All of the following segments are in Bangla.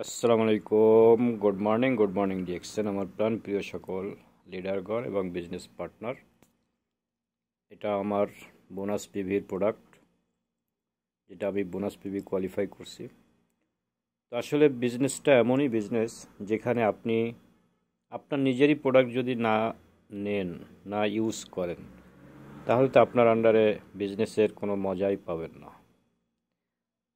আসসালামু আলাইকুম। গুড মর্নিং ডিএক্সএন, আমার প্রাণ প্রিয় সকল লিডারগণ এবং বিজনেস পার্টনার। এটা আমার বোনাস পিভির প্রোডাক্ট, যেটা আমি বোনাস পিভি কোয়ালিফাই করছি। তো আসলে বিজনেসটা এমনই বিজনেস যেখানে আপনি আপনার নিজেরই প্রোডাক্ট যদি না নেন, না ইউজ করেন, তাহলে তো আপনার আন্ডারে বিজনেসের কোনো মজাই পাবেন না।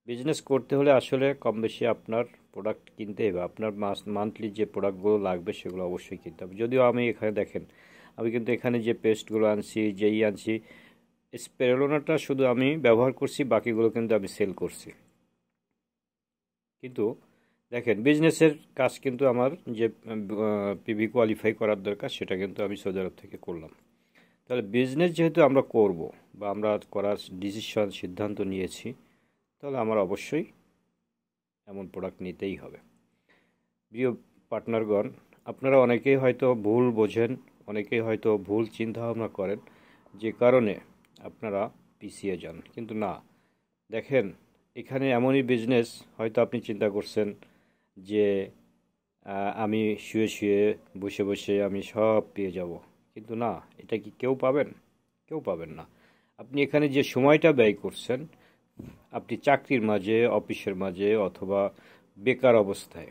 বিজনেস করতে হলে আসলে কম বেশি আপনার প্রোডাক্ট কিনতে হবে। আপনার মান্থলি যে প্রোডাক্টগুলো লাগবে সেগুলো অবশ্যই কিনতে হবে। যদিও আমি এখানে দেখেন, আমি কিন্তু এখানে যে পেস্টগুলো আনছি, যেই আনছি, স্পেরোলোনাটা শুধু আমি ব্যবহার করছি, বাকিগুলো কিন্তু আমি সেল করছি। কিন্তু দেখেন, বিজনেসের কাজ কিন্তু আমার যে পিভি কোয়ালিফাই করার দরকার সেটা কিন্তু আমি সৌদি আরব থেকে করলাম। তাহলে বিজনেস যেহেতু আমরা করব বা আমরা করার সিদ্ধান্ত নিয়েছি, তাহলে আমার অবশ্যই এমন প্রোডাক্ট নিতেই হবে। প্রিয় পার্টনারগণ, আপনারা অনেকেই হয়তো ভুল বোঝেন, অনেকেই হয়তো ভুল চিন্তাভাবনা করেন, যে কারণে আপনারা পিছিয়ে যান। কিন্তু না, দেখেন, এখানে এমনই বিজনেস, হয়তো আপনি চিন্তা করছেন যে আমি শুয়ে শুয়ে বসে বসে আমি সব পেয়ে যাব, কিন্তু না, এটা কি কেউ পাবেন? কেউ পাবেন না। আপনি এখানে যে সময়টা ব্যয় করছেন, আপনি চাকরির মাঝে, অফিসের মাঝে, অথবা বেকার অবস্থায়,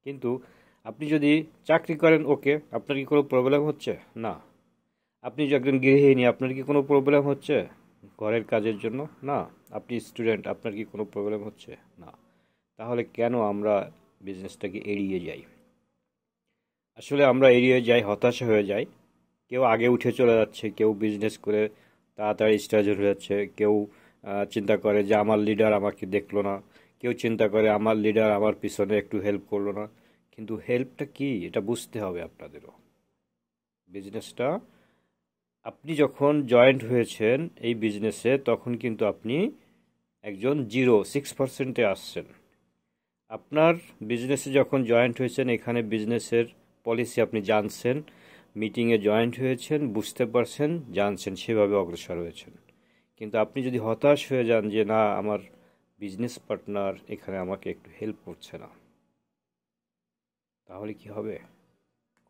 কিন্তু আপনি যদি চাকরি করেন, ওকে, আপনার কি কোনো প্রবলেম হচ্ছে? না। আপনি যে একজন গৃহিণী, আপনার কি কোনো প্রবলেম হচ্ছে ঘরের কাজের জন্য? না। আপনি স্টুডেন্ট, আপনার কি কোনো প্রবলেম হচ্ছে? না। তাহলে কেন আমরা বিজনেসটাকে এড়িয়ে যাই? আসলে আমরা এড়িয়ে যাই, হতাশা হয়ে যাই। কেউ আগে উঠে চলে যাচ্ছে, কেউ বিজনেস করে তাড়াতাড়ি স্টার্ট হয়ে যাচ্ছে, কেউ চিন্তা করে যে আমার লিডার আমাকে দেখলো না, কেউ চিন্তা করে আমার লিডার আমার পিছনে একটু হেল্প করলো না। কিন্তু হেল্পটা কি, এটা বুঝতে হবে আপনাদেরও। বিজনেসটা, আপনি যখন জয়েন্ট হয়েছেন এই বিজনেসে, তখন কিন্তু আপনি একজন 6% আসছেন। আপনার বিজনেসে যখন জয়েন্ট হয়েছেন, এখানে বিজনেসের পলিসি আপনি জানছেন, মিটিংয়ে জয়েন্ট হয়েছেন, বুঝতে পারছেন, জানছেন, সেভাবে অগ্রসর হয়েছেন। কিন্তু আপনি যদি হতাশ হয়ে যান যে না, আমার বিজনেস পার্টনার এখানে আমাকে একটু হেল্প করছে না, তাহলে কি হবে?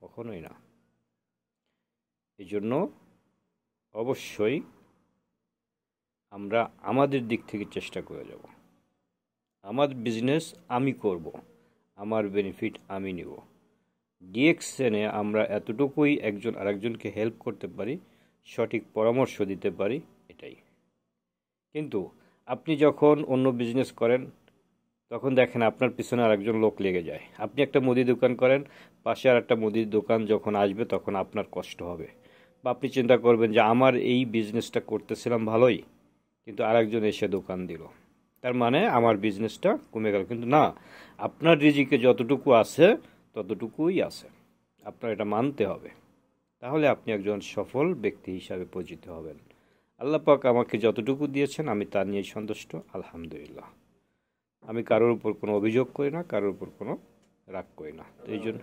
কখনোই না। এই জন্য অবশ্যই আমরা আমাদের দিক থেকে চেষ্টা করে যাব। আমার বিজনেস আমি করব, আমার বেনিফিট আমি নিব। ডিএক্সএনে আমরা এতটুকুই একজন আরেকজনকে হেল্প করতে পারি, সঠিক পরামর্শ দিতে পারি, এটাই। কিন্তু আপনি যখন অন্য বিজনেস করেন, তখন দেখেন আপনার পিছনে আরেকজন লোক লেগে যায়। আপনি একটা মুদি দোকান করেন, পাশে আর একটা মুদির দোকান যখন আসবে, তখন আপনার কষ্ট হবে। বা আপনি চিন্তা করবেন যে আমার এই বিজনেসটা করতেছিলাম ভালোই, কিন্তু আরেকজন এসে দোকান দিল, তার মানে আমার বিজনেসটা কমে গেল। কিন্তু না, আপনার রিজিকে যতটুকু আছে ততটুকুই আছে, আপনার এটা মানতে হবে। তাহলে আপনি একজন সফল ব্যক্তি হিসাবে পরিচিত হবেন। আল্লাহ পাক আমাকে যতটুকু দিয়েছেন আমি তা নিয়ে সন্তুষ্ট, আলহামদুলিল্লাহ। আমি কারোর উপর কোনো অভিযোগ করি না, কারোর উপর কোনো রাগ করি না। তো এই জন্য